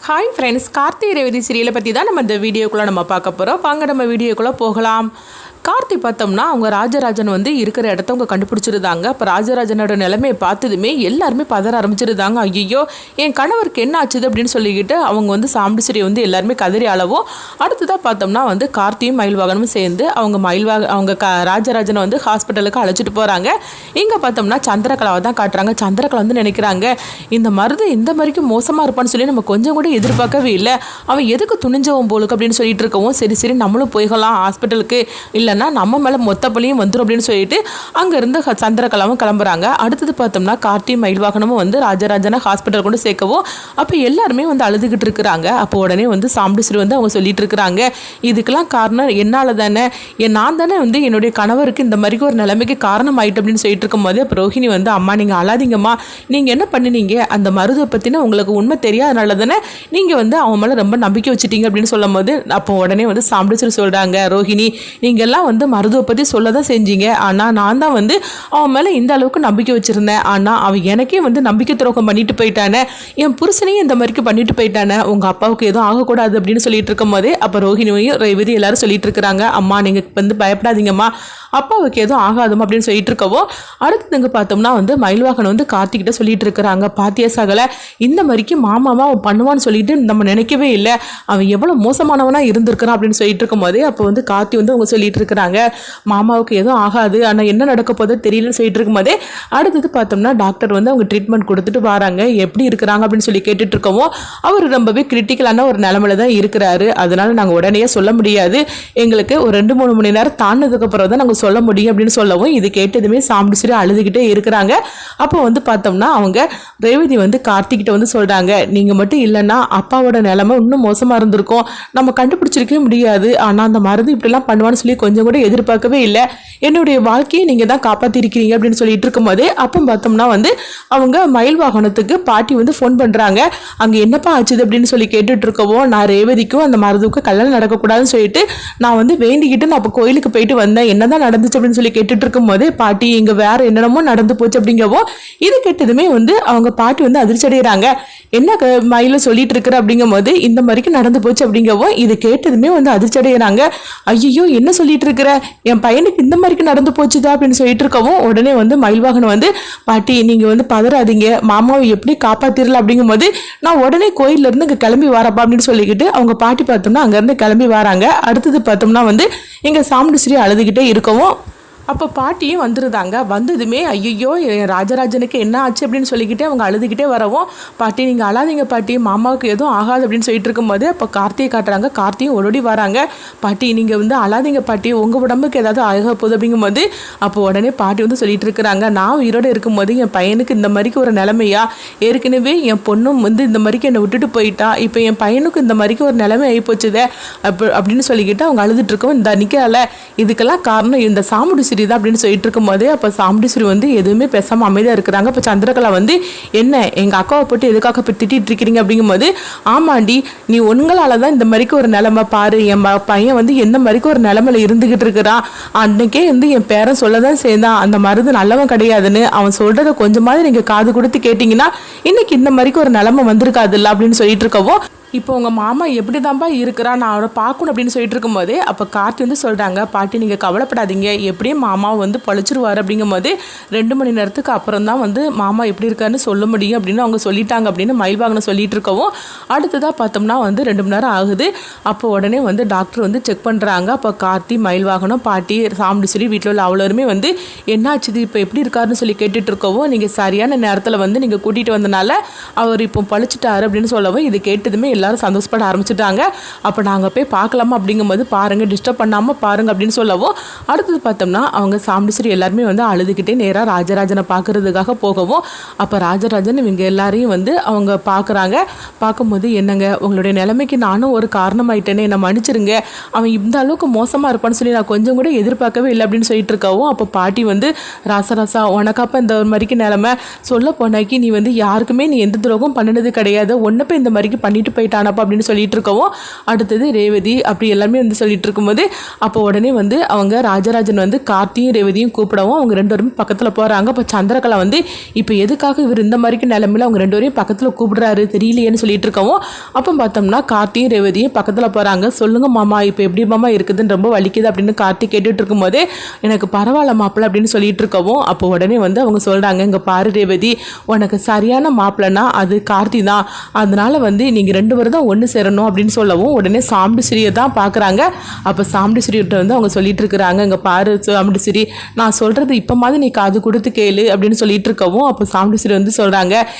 Hi friends, Karthi Revathi சீரியலை பற்றி தான் நம்ம இந்த வீடியோக்குள்ளே நம்ம பார்க்க போகிறோம். வாங்க நம்ம வீடியோக்குள்ளே போகலாம். கார்த்தி பார்த்தோம்னா அவங்க ராஜராஜன் வந்து இருக்கிற இடத்த அவங்க கண்டுபிடிச்சிருந்தாங்க. அப்போ ராஜராஜனோட நிலைமையை பார்த்ததுமே எல்லாருமே பதற ஆரம்பிச்சிருந்தாங்க. ஐயோ, என் கணவருக்கு என்ன ஆச்சுது அப்படின்னு சொல்லிக்கிட்டு அவங்க வந்து சாம்பிடிச்சிரி வந்து எல்லாருமே கதறி அளவும். அடுத்ததாக பார்த்தோம்னா வந்து கார்த்தியும் மயில்வாகனும் சேர்ந்து அவங்க ராஜராஜனை வந்து ஹாஸ்பிட்டலுக்கு அழைச்சிட்டு போகிறாங்க. இங்கே பார்த்தோம்னா சந்திரகலாவை தான் காட்டுறாங்க. சந்திரகலா வந்து நினைக்கிறாங்க, இந்த மருது இந்த மாதிரிக்கும் மோசமாக இருப்பான்னு சொல்லி நம்ம கொஞ்சம் கூட எதிர்பார்க்கவே இல்லை. அவன் எதுக்கு துணிஞ்சவன் போலுக்கு அப்படின்னு சொல்லிட்டு இருக்கவும், சரி நம்மளும் போய்கலாம் ஹாஸ்பிட்டலுக்கு, இல்லைன்னா நம்ம மேலே மொத்த பழியும் வந்துடும் அப்படின்னு சொல்லிட்டு அங்கேருந்து சந்திரகலாவும் கிளம்புறாங்க. அடுத்தது பார்த்தோம்னா கார்த்தி மயில்வாகனமும் வந்து ராஜராஜனை ஹாஸ்பிட்டல் கொண்டு சேர்க்கவும், அப்போ எல்லாருமே வந்து அழுதுகிட்டு இருக்கிறாங்க. அப்போ உடனே வந்து சாம்பிடிச்சிரி வந்து அவங்க சொல்லிட்டு இருக்கிறாங்க, இதுக்கெல்லாம் காரணம் என்னால் தானே, நான் தானே வந்து என்னுடைய கணவருக்கு இந்த மாதிரி ஒரு நிலைமைக்கு காரணம் ஆயிட்டு அப்படின்னு சொல்லிட்டு இருக்கும்போது அப்போ ரோஹிணி வந்து, அம்மா நீங்கள் அழாதீங்கம்மா, நீங்கள் என்ன பண்ணினீங்க, அந்த மருதுவை பற்றின உங்களுக்கு உண்மை தெரியாதனால தானே நீங்கள் வந்து அவன் மேலே ரொம்ப நம்பிக்கை வச்சுட்டீங்க அப்படின்னு சொல்லும் போது அப்போ உடனே வந்து சாம்பிடிச்சிரி சொல்கிறாங்க, ரோஹிணி நீங்கள் எல்லாம் வந்து மருதுவை பற்றி சொல்ல தான் செஞ்சீங்க, ஆனால் நான் தான் வந்து அவன் மேலே இந்த அளவுக்கு நம்பிக்கை வச்சுருந்தேன், ஆனால் அவன் எனக்கே வந்து நம்பிக்கை துரோகம் பண்ணிட்டு போயிட்டானே, என் புருஷனையும் இந்த மாதிரிக்கு பண்ணிட்டு போயிட்டானே, உங்கள் அப்பாவுக்கு எதுவும் ஆகக்கூடாது அப்படின்னு சொல்லிட்டு இருக்கும் போதே அப்போ ரோஹிணியும் ரேவதி எல்லாரும் சொல்லிட்டு இருக்கிறாங்க, அம்மா நீங்கள் வந்து பயப்படாதீங்கம்மா, அப்பாவுக்கு எதுவும் ஆகாதுமா அப்படின்னு சொல்லிட்டு இருக்கவோ, அடுத்ததுங்க பார்த்தோம்னா வந்து மயில்வாகன் வந்து கார்த்திகிட்ட சொல்லிட்டு இருக்கிறாங்க, பாத்தியா சகல, இந்த மாதிரிக்கு மாமாவா அவன் பண்ணுவான்னு சொல்லிட்டு நம்ம நினைக்கவே இல்லை, அவன் எவ்வளோ மோசமானவனா இருந்திருக்கிறான் அப்படின்னு சொல்லிட்டு இருக்கும் போதே அப்போ வந்து கார்த்தி வந்து அவங்க சொல்லிட்டு இருக்கிறாங்க, மாமாவுக்கு எதுவும் ஆகாது, ஆனால் என்ன நடக்க போதோ தெரியலன்னு சொல்லிட்டு இருக்கும் போதே அடுத்தது பார்த்தோம்னா டாக்டர் வந்து அவங்க ட்ரீட்மெண்ட் கொடுத்துட்டு வராங்க, எப்படி இருக்கிறாங்க அப்படின்னு சொல்லி கேட்டுட்டு இருக்கவும், அவர் ரொம்பவே கிரிட்டிக்கலான ஒரு நிலமையில தான் இருக்கிறாரு, அதனால நாங்கள் உடனே சொல்ல முடியாது, எங்களுக்கு ஒரு 2-3 மணி நேரம் தாண்டதுக்கு அப்புறம் தான் நாங்கள் சொல்ல முடியும் அப்படின்னு சொல்லவும், இது கேட்டதுமே சாம்பிடிச்சிரி அழுதுகிட்டே இருக்கிறாங்க. அப்போ வந்து பார்த்தோம்னா அவங்க ரேவதி வந்து கார்த்திகிட்ட வந்து சொல்றாங்க, நீங்க மட்டும் இல்லைன்னா அப்பாவோட நிலைமை இன்னும் மோசமா இருந்திருக்கும், நம்ம கண்டுபிடிச்சிருக்கவே முடியாது, ஆனா அந்த மருந்து இப்படிலாம் பண்ணுவான்னு சொல்லி கொஞ்சம் கூட எதிர்பார்க்கவே இல்லை, என்னுடைய வாழ்க்கையை நீங்க தான் காப்பாத்திருக்கிறீங்க அப்படின்னு சொல்லிட்டு இருக்கும்போது அப்போ பார்த்தோம்னா வந்து அவங்க மயில்வாகனத்துக்கு பாட்டி வந்து ஃபோன் பண்றாங்க, அங்க என்னப்பா ஆச்சுது அப்படின்னு சொல்லி கேட்டுட்டு இருக்கவும், நான் ரேவதிக்கும் அந்த மருதுக்கும் கல்யாணம் நடக்கக்கூடாதுன்னு சொல்லிட்டு நான் வந்து வேண்டிக்கிட்டு நான் அப்போ கோயிலுக்கு போயிட்டு வந்தேன், என்னதான் நடந்துச்சு அப்படின்னு சொல்லி கேட்டுட்டு இருக்கும் போது பாட்டி இங்க வேற என்னென்னமோ நடந்து போச்சு அப்படிங்கவோ, இது கேட்டதுமே வந்து அவங்க பாட்டி வந்து அதிர்ச்சி அடைகிறாங்க, என்ன மயில சொல்லிட்டு இருக்கிற அப்படிங்கும் போது இந்த மாதிரிக்கு நடந்து போச்சு அப்படிங்கவோ, இது கேட்டதுமே வந்து அதிர்ச்சி அடைகிறாங்க, ஐயோ என்ன சொல்லிட்டு இருக்கிற, என் பையனுக்கு இந்த மாதிரிக்கு நடந்து போச்சுதா அப்படின்னு சொல்லிட்டு இருக்கவும், உடனே வந்து மயில்வாகன் வந்து, பாட்டி நீங்க வந்து பதறாதீங்க, மாமாவை எப்படி காப்பாத்திரல அப்படிங்கும் போது நான் உடனே கோயில்ல இருந்து இங்க கிளம்பி வரப்பா அப்படின்னு சொல்லிக்கிட்டு அவங்க பாட்டி பார்த்தோம்னா அங்க இருந்து கிளம்பி வராங்க. அடுத்தது பார்த்தோம்னா வந்து எங்க சாம்பிடிச்சிரி அழுதுகிட்டே இருக்கவும், அப்போ பாட்டியும் வந்துருந்தாங்க. வந்ததுமே ஐயோ ராஜராஜனுக்கு என்ன ஆச்சு அப்படின்னு சொல்லிக்கிட்டே அவங்க அழுதுகிட்டே வரவும், பாட்டி நீங்கள் அழாதீங்க பாட்டி, மாமாவுக்கு எதுவும் ஆகாது அப்படின்னு சொல்லிட்டு இருக்கும்போது அப்போ கார்த்தியை காட்டுறாங்க. கார்த்தியும் ஓடி வராங்க, பாட்டி நீங்கள் வந்து அழாதீங்க பாட்டி, உங்கள் உடம்புக்கு ஏதாவது ஆக போகுது அப்படிங்கும்போது அப்போ உடனே பாட்டி வந்து சொல்லிட்டு இருக்கிறாங்க, நான் உயிரோடு இருக்கும்போது என் பையனுக்கு இந்த மாதிரிக்கு ஒரு நிலைமையா, ஏற்கனவே என் பொண்ணும் வந்து இந்த மாதிரிக்கு என்னை விட்டுட்டு போயிட்டா, இப்போ என் பையனுக்கு இந்த மாதிரிக்கு ஒரு நிலைமை ஆகிப்போச்சுதே அப்படின்னு சொல்லிக்கிட்டு அவங்க அழுதுட்டு இருக்கோம். இந்த நிற்கல, இதுக்கெல்லாம் காரணம் இந்த சாமுடிச்சிரி தான் அப்படின்னு சொல்லிட்டு இருக்கும் போதே அப்போ சாம்பிடிச்சிரி வந்து எதுவுமே பேசாமல் அமைதியாக இருக்கிறாங்க. இப்போ சந்திரகலா வந்து, என்ன எங்கள் அக்காவை போட்டு எதுக்காக இப்போ திட்டிகிட்டு இருக்கிறீங்க அப்படிங்கும்போது, ஆமாண்டி நீ உங்களால் தான் இந்த மாதிரிக்கு ஒரு நிலைமை பாரு, என் பையன் வந்து எந்த மாதிரிக்கு ஒரு நிலைமையில இருந்துகிட்டு இருக்கிறான், அன்னைக்கே வந்து என் பேரன் சொல்லதான் சேர்ந்தான் அந்த மருந்து நல்லவன் கிடையாதுன்னு, அவன் சொல்றதை கொஞ்சமாவது நீங்கள் காது கொடுத்து கேட்டிங்கன்னா இன்னைக்கு இந்த மாதிரிக்கு ஒரு நிலைமை வந்திருக்காதுல்ல அப்படின்னு சொல்லிட்டு இருக்கவும், இப்போ உங்கள் மாமா எப்படி தான்ப்பா இருக்கிறா, நான் அவரை பார்க்கணும் அப்படின்னு சொல்லிட்டு இருக்கும்போது அப்போ கார்த்தி வந்து சொல்கிறாங்க, பாட்டி நீங்கள் கவலைப்படாதீங்க, எப்படியும் மாமா வந்து பழிச்சிருவார் அப்படிங்கும்போது 2 மணி நேரத்துக்கு அப்புறம் தான் வந்து மாமா எப்படி இருக்காருன்னு சொல்ல முடியும் அப்படின்னு அவங்க சொல்லிட்டாங்க அப்படின்னு மயில்வாகனம் சொல்லிட்டு இருக்கவும், அடுத்ததாக பார்த்தோம்னா வந்து 2 மணி நேரம் ஆகுது. அப்போ உடனே வந்து டாக்டர் வந்து செக் பண்ணுறாங்க. அப்போ கார்த்தி மயில்வாகனம் பாட்டி சாம்பிடிச்சிரி வீட்டில் உள்ள அவ்வளோருமே வந்து என்னாச்சுது இப்போ எப்படி இருக்காருன்னு சொல்லி கேட்டுட்டு இருக்கவும், நீங்கள் சரியான நேரத்தில் வந்து நீங்கள் கூட்டிகிட்டு வந்தனால அவர் இப்போ பழிச்சிட்டாரு அப்படின்னு சொல்லவும், இது கேட்டதுமே எல்லாரும் சந்தோஷப்பட ஆரம்பிச்சுட்டாங்க. அப்போ நாங்கள் போய் பார்க்கலாமா அப்படிங்கும்போது, பாருங்கள் டிஸ்டர்ப் பண்ணாமல் பாருங்கள் அப்படின்னு சொல்லவும், அடுத்தது பார்த்தோம்னா அவங்க சாம்பிடிச்சிரி எல்லாருமே வந்து அழுதுகிட்டே நேராக ராஜராஜனை பார்க்கறதுக்காக போகவும், அப்போ ராஜராஜன் இவங்க எல்லாரையும் வந்து அவங்க பார்க்குறாங்க. பார்க்கும்போது, என்னங்க உங்களுடைய நிலைமைக்கு நானும் ஒரு காரணமாயிட்டேனே, என்னை மன்னிச்சிருங்க, அவன் இந்த அளவுக்கு மோசமாக இருப்பான்னு சொல்லி நான் கொஞ்சம் கூட எதிர்பார்க்கவே இல்லை அப்படின்னு சொல்லிட்டு இருக்கவும், அப்போ பாட்டி வந்து, ராசராசா உனக்காப்ப இந்த ஒரு மாதிரிக்கு நிலைமை சொல்ல போனாக்கி நீ வந்து யாருக்குமே நீ எந்த துரோகம் பண்ணினது கிடையாது, ஒன்றை போய் இந்த மாதிரிக்கு பண்ணிட்டு போய் ஆயிட்டானப்பா அப்படின்னு சொல்லிட்டு இருக்கவும் அடுத்தது ரேவதி அப்படி எல்லாமே வந்து சொல்லிட்டு இருக்கும்போது அப்போ உடனே வந்து அவங்க ராஜராஜன் வந்து கார்த்தியும் ரேவதியும் கூப்பிடவும் அவங்க ரெண்டு பேருமே பக்கத்தில் போகிறாங்க. அப்போ சந்திரகலா வந்து இப்போ எதுக்காக இவர் இந்த மாதிரிக்கு நிலைமையில அவங்க ரெண்டு பேரையும் பக்கத்தில் கூப்பிடுறாரு தெரியலையேன்னு சொல்லிட்டு இருக்கவும் அப்போ பார்த்தோம்னா கார்த்தியும் ரேவதியும் பக்கத்தில் போகிறாங்க. சொல்லுங்க மாமா இப்போ எப்படி மாமா இருக்குதுன்னு ரொம்ப வலிக்குது அப்படின்னு கார்த்தி கேட்டுட்டு இருக்கும்போதே எனக்கு பரவாயில்ல மாப்பிள்ள அப்படின்னு சொல்லிட்டு இருக்கவும் அப்போ உடனே வந்து அவங்க சொல்கிறாங்க இங்கே பாரு ரேவதி உனக்கு சரியான மாப்பிள்ளனா அது கார்த்தி தான், அதனால வந்து நீங்கள் ரெண்டு பேரும் தான் ஒன்று சேரணும் அப்படின்னு சொல்லவும் உடனே சாமுண்டீஸ்வரியை தான் பார்க்குறாங்க. அப்போ சாமுண்டீஸ்வரிகிட்ட வந்து அவங்க சொல்லிட்டு இருக்கிறாங்க இங்கே பாரு சாமுண்டீஸ்வரி நான் சொல்கிறது இப்போ மாதிரி நீ காது கொடுத்து கேளு அப்படின்னு சொல்லிட்டு இருக்கவும் அப்போ சாமுண்டீஸ்வரி வந்து சொல்கிறாங்க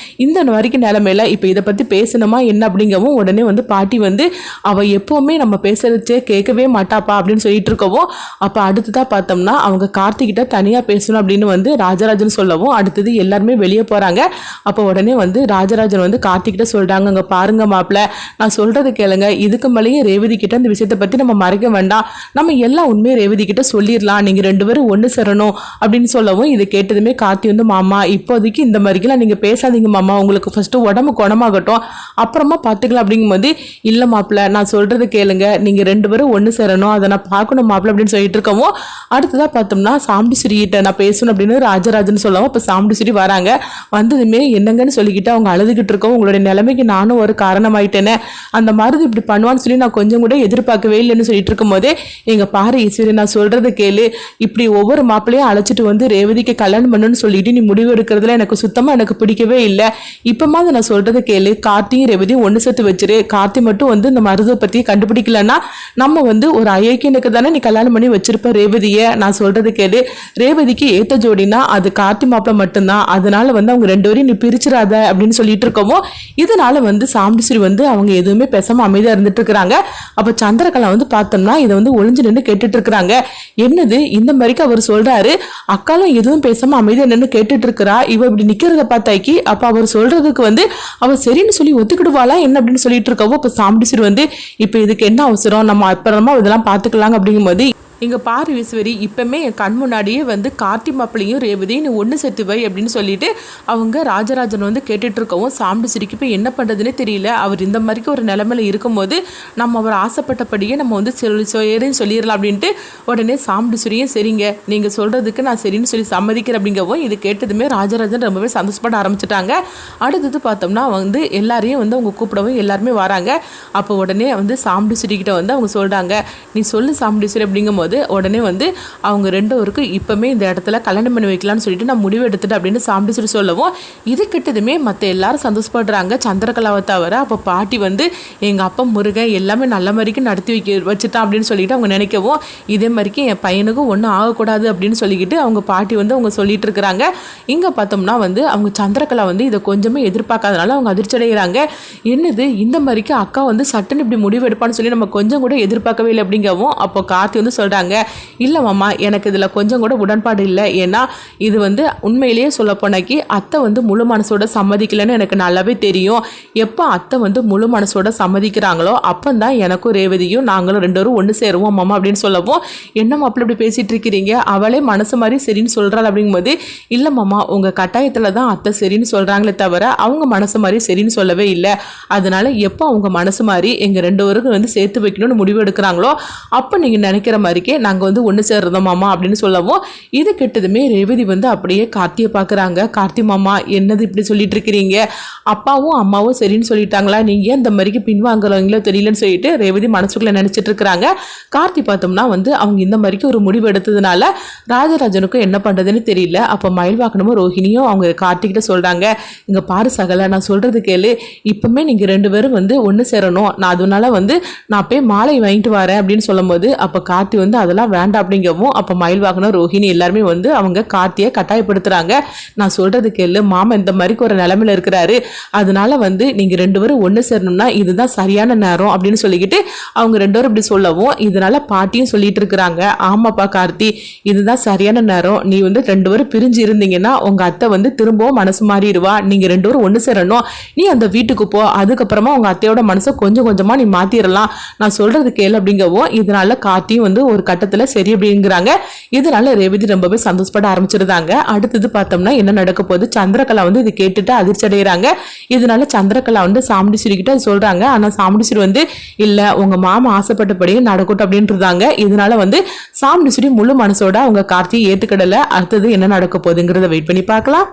இந்த வரைக்கும் நிலைமையில இப்போ இதை பற்றி பேசணுமா என்ன அப்படிங்கவும் உடனே வந்து பாட்டி வந்து அவள் எப்போவுமே நம்ம பேசுறதே கேட்கவே மாட்டாப்பா அப்படின்னு சொல்லிட்டு இருக்கவும் அப்போ அடுத்ததாக பார்த்தோம்னா அவங்க கார்த்திகிட்ட தனியாக பேசணும் அப்படின்னு வந்து ராஜராஜன் சொல்லவும் அடுத்தது எல்லாருமே வெளியே போகிறாங்க. அப்போ உடனே வந்து ராஜராஜன் வந்து கார்த்திகிட்ட சொல்கிறாங்க அங்கே பாருங்க மாப்பிள்ள நான் சொல்கிறது கேளுங்க இதுக்கு மேலேயே ரேவதி கிட்ட இந்த விஷயத்தை பற்றி நம்ம மறைக்க வேண்டாம், நம்ம எல்லா உண்மையை ரேவதி கிட்ட சொல்லிடலாம், நீங்கள் ரெண்டு பேரும் ஒன்று சேரணும் அப்படின்னு சொல்லவும் இது கேட்டதுமே கார்த்தி வந்து மாமா இப்போதைக்கு இந்த மாதிரிக்கெல்லாம் நீங்கள் பேசாதீங்க மாமா, உங்களுக்கு ஃபஸ்ட்டு உடம்பு குணமாகட்டும் அப்புறமா பார்த்துக்கலாம் அப்படிங்கும்போது இல்லை மாப்பிள்ள நான் சொல்கிறது கேளுங்க நீங்கள் ரெண்டு பேரும் ஒன்று சேரணும் அதை நான் பார்க்கணும் மாப்பிள்ள அப்படின்னு சொல்லிட்டு இருக்கவும் அடுத்ததாக பார்த்தோம்னா சாமுண்டீஸ்வரிகிட்ட நான் பேசணும் அப்படின்னு ராஜராஜன் சொல்லவும் இப்போ சாமுண்டீஸ்வரி வராங்க. வந்ததுமே என்னங்கன்னு சொல்லிக்கிட்டு அவங்க அழுதுகிட்டு இருக்கவும் உங்களுடைய நிலைமைக்கு நானும் ஒரு காரணமாயிட்டேனே, அந்த மாதிரி இப்படி பண்ணுவான்னு சொல்லி நான் கொஞ்சம் கூட எதிர்பார்க்கவே இல்லைன்னு சொல்லிட்டு இருக்கும்போதே எங்கள் பாரு ஈஸ்வரி நான் சொல்கிறது கேளு, இப்படி ஒவ்வொரு மாப்பிள்ளையும் அழைச்சிட்டு வந்து ரேவதிக்கு கல்யாணம் பண்ணுன்னு சொல்லிட்டு நீ முடிவு எடுக்கிறதுல எனக்கு சுத்தமாக எனக்கு பிடிக்கவே இல்லை, இப்போமாவது நான் சொல்கிறது கேளு கார்த்தியும் ரேவதியும் ஒன்று சேர்த்து வச்சிரு, கார்த்தி மட்டும் வந்து இந்த மருதுவை பற்றி கண்டுபிடிக்கலன்னா நம்ம வந்து ஒரு ஐக்கியனுக்கு தானே நீ கல்யாணம் பண்ணி வச்சிருப்ப ரேவதியை, நான் சொல்கிறது கேளு ரேவதிக்கு ஏத்த ஜோடினா அது கார்த்தி மாப்பிள்ள மட்டும்தான், அதனால வந்து அவங்க ரெண்டு பேரையும் நீ பிரிச்சிடாத அப்படின்னு சொல்லிட்டு இருக்கவும் இதனால வந்து சாமுண்டீஸ்வரி வந்து அவங்க எதுவுமே பேசாம அமைதியா இருந்துட்டு இருக்கிறாங்க. அப்ப சந்திரகலா வந்து பார்த்தோம்னா இதை வந்து ஒளிஞ்சு நின்று கேட்டுட்டு இருக்கிறாங்க. என்னது இந்த மாதிரிக்கு அவர் சொல்றாரு அக்காலும் எதுவும் பேசாம அமைதியா நின்று கேட்டுட்டு இருக்கிறா, இவ இப்படி நிக்கிறத பார்த்தாக்கி அப்ப அவர் சொல்றதுக்கு வந்து அவ சரின்னு சொல்லி ஒத்துக்கிடுவாளா என்ன அப்படின்னு சொல்லிட்டு இருக்கவோ அப்ப சாமுண்டீஸ்வரி வந்து இப்ப இதுக்கு என்ன அவசரம் நம்ம அப்புறமா இதெல்லாம் பாத்துக்கலாங்க அப்படிங்கும்போது இங்கே பாரு ஈஸ்வரி இப்போமே என் கண் முன்னாடியே வந்து கார்த்தி மாப்பிளையும் ரேவதியும் நீ ஒன்று சேர்த்து வை அப்படின்னு சொல்லிட்டு அவங்க ராஜராஜன் வந்து கேட்டுட்டு இருக்கவும் சாமுண்டீஸ்வரிக்கு இப்போ என்ன பண்ணுறதுனே தெரியல. அவர் இந்த மாதிரிக்கு ஒரு நிலைமையில இருக்கும்போது நம்ம அவர் ஆசைப்பட்டபடியே நம்ம வந்து சரின்னு சொல்லிடலாம் அப்படின்ட்டு உடனே சாமுண்டீஸ்வரியும் சரிங்க நீங்கள் சொல்கிறதுக்கு நான் சரின்னு சொல்லி சம்மதிக்கிறேன் அப்படிங்கவும் இது கேட்டதுமே ராஜராஜன் ரொம்பவே சந்தோஷப்பட ஆரம்பிச்சிட்டாங்க. அடுத்தது பார்த்தோம்னா வந்து எல்லாரையும் வந்து அவங்க கூப்பிடவும் எல்லாருமே வராங்க. அப்போ உடனே வந்து சாமுண்டீஸ்வரி கிட்ட வந்து அவங்க சொல்கிறாங்க நீ சொல்லு சாமுண்டீஸ்வரி அப்படிங்கும்போது உடனே வந்து அவங்க ரெண்டு பேருக்கு இப்பவுமே இந்த இடத்துல கல்யாணம் பண்ணி வைக்கலாம்னு சொல்லிட்டு நான் முடிவு எடுத்துட்டு அப்படின்னு சாமுண்டீஸ்வரி சொல்லவும் இது கிட்டதுமே மற்ற எல்லாரும் சந்தோஷப்படுறாங்க சந்திரகலாவை தவிர. அப்போ பாட்டி வந்து எங்கள் அப்பா முருகன் எல்லாமே நல்ல மாதிரிக்கு நடத்தி வச்சுட்டான் அப்படின்னு சொல்லிட்டு அவங்க நினைக்கவும் இதே மாதிரிக்கு என் பையனுக்கும் ஒன்றும் ஆகக்கூடாது அப்படின்னு சொல்லிக்கிட்டு அவங்க பாட்டி வந்து அவங்க சொல்லிட்டு இருக்கிறாங்க. இங்கே பார்த்தோம்னா வந்து அவங்க சந்திரகலா வந்து இதை கொஞ்சமே எதிர்பார்க்காதனால அவங்க அதிர்ச்சி அடைகிறாங்க. என்னது இந்த மாதிரிக்கு அக்கா வந்து சட்டுன்னு இப்படி முடிவு எடுப்பான்னு சொல்லி நம்ம கொஞ்சம் கூட எதிர்பார்க்கவே இல்லை அப்படிங்கவும் அப்போ கார்த்தி வந்து சொல்கிறாங்க இல்லை மாமா எனக்கு இதில் கொஞ்சம் கூட உடன்பாடு இல்லை, ஏன்னா இது வந்து உண்மையிலேயே சொல்ல போனாக்கி அத்தை வந்து முழு மனசோட சம்மதிக்கலைன்னு எனக்கு நல்லாவே தெரியும். எப்போ அத்தை வந்து முழு மனசோட சம்மதிக்கிறாங்களோ அப்போ தான் எனக்கும் ரேவதியும் நாங்களும் ரெண்டு பேரும் ஒன்று சேருவோம் மாமா அப்படின்னு சொல்லவும் என்ன மாப்பிள்ள இப்படி பேசிகிட்டு இருக்கிறீங்க, அவளே மனசு மாதிரி சரின்னு சொல்கிறாள் அப்படிங்கும்போது இல்லை மாமா உங்கள் கட்டாயத்தில் தான் அத்தை சரின்னு சொல்கிறாங்களே தவிர அவங்க மனசு மாதிரி சரின்னு சொல்லவே இல்லை, அதனால எப்போ அவங்க மனசு மாதிரி எங்கள் ரெண்டு பேருக்கும் வந்து சேர்த்து வைக்கணும்னு முடிவு எடுக்கிறாங்களோ அப்போ நீங்கள் நினைக்கிற மாதிரிக்கே நாங்கள் வந்து ஒன்று சேர்றோம் மாமா அப்படின்னு சொல்லவும் இது கெட்டதுமே ரேவதி வந்து அப்படியே கார்த்தியை பார்க்குறாங்க. கார்த்தி மாமா என்னது இப்படி சொல்லிட்டு இருக்கிறீங்க, அப்பாவும் அம்மாவும் சரின்னு சொல்லிட்டாங்களா, நீங்கள் இந்த மாதிரிக்கு பின்வாங்குறவங்களோ தெரியலன்னு சொல்லிட்டு ரேவதி மனசுக்குள்ள நினச்சிட்டு இருக்கிறாங்க. கார்த்தி பார்த்தோம்னா வந்து அவங்க இந்த மாதிரிக்கு ஒரு முடிவு எடுத்ததுனால ராஜராஜனுக்கும் என்ன பண்ணுறதுன்னு தெரியல. அப்போ மயில்வாக்கனமும் ரோஹிணியும் அவங்க கார்த்திகிட்ட சொல்கிறாங்க இங்கே பாரு சகல நான் சொல்கிறது கேளு, இப்போமே நீங்கள் ரெண்டு பேரும் வந்து ஒன்று சேரணும், நான் அதனால வந்து நான் போய் மாலை வாங்கிட்டு வரேன் அப்படின்னு சொல்லும்போது அப்போ கார்த்தி வந்து அதெல்லாம் வேண்டாம் அப்படிங்கவும் அப்போ மயில்வாகனம் ரோஹிணி எல்லாருமே வந்து அவங்க கார்த்தியை கட்டாயப்படுத்துறாங்க. நான் சொல்றது கேளு மாமா இந்த மாதிரிக்கு ஒரு நிலைமையில இருக்கிறாரு, அதனால வந்து நீங்க ரெண்டு பேரும் ஒன்று சேரணும்னா இதுதான் சரியான நேரம் அப்படின்னு சொல்லிக்கிட்டு அவங்க ரெண்டு பேரும் இப்படி சொல்லவும் இதனால பாட்டியும் சொல்லிட்டு இருக்கிறாங்க ஆமாப்பா கார்த்தி இதுதான் சரியான நேரம், நீ வந்து ரெண்டு பேரும் பிரிஞ்சு இருந்தீங்கன்னா உங்க அத்தை வந்து திரும்பவும் மனசு மாறிடுவா, நீங்க ரெண்டு பேரும் ஒன்று சேரணும், நீ அந்த வீட்டுக்கு போ, அதுக்கப்புறமா உங்க அத்தையோட மனசை கொஞ்சம் கொஞ்சமா நீ மாத்திரலாம், நான் சொல்றது கேளு அப்படிங்கவும் இதனால கார்த்தியும் வந்து ஒரு கட்டத்துல சரி அப்படிங்கிறாங்க. இதனால ரேவதி ரொம்பவே சந்தோஷப்பட ஆரம்பிச்சிருந்தாங்க. அடுத்தது பார்த்தோம்னா என்ன நடக்க போகுது, சந்திரகலா வந்து இது கேட்டுட்டு அதிர்ச்சி அடைகிறாங்க. இதனால சந்திரகலா வந்து சாமுண்டீஸ்வரி கிட்ட சொல்றாங்க. ஆனா சாமுண்டீஸ்வரி வந்து இல்ல உங்க மாமா ஆசைப்பட்டபடியே நடக்கட்டும் அப்படின்றாங்க. இதனால வந்து சாமுண்டீஸ்வரி முழு மனசோட அவங்க கார்த்தியை ஏத்துக்கிடல. அடுத்தது என்ன நடக்க போகுதுங்கிறத வெயிட் பண்ணி பார்க்கலாம்.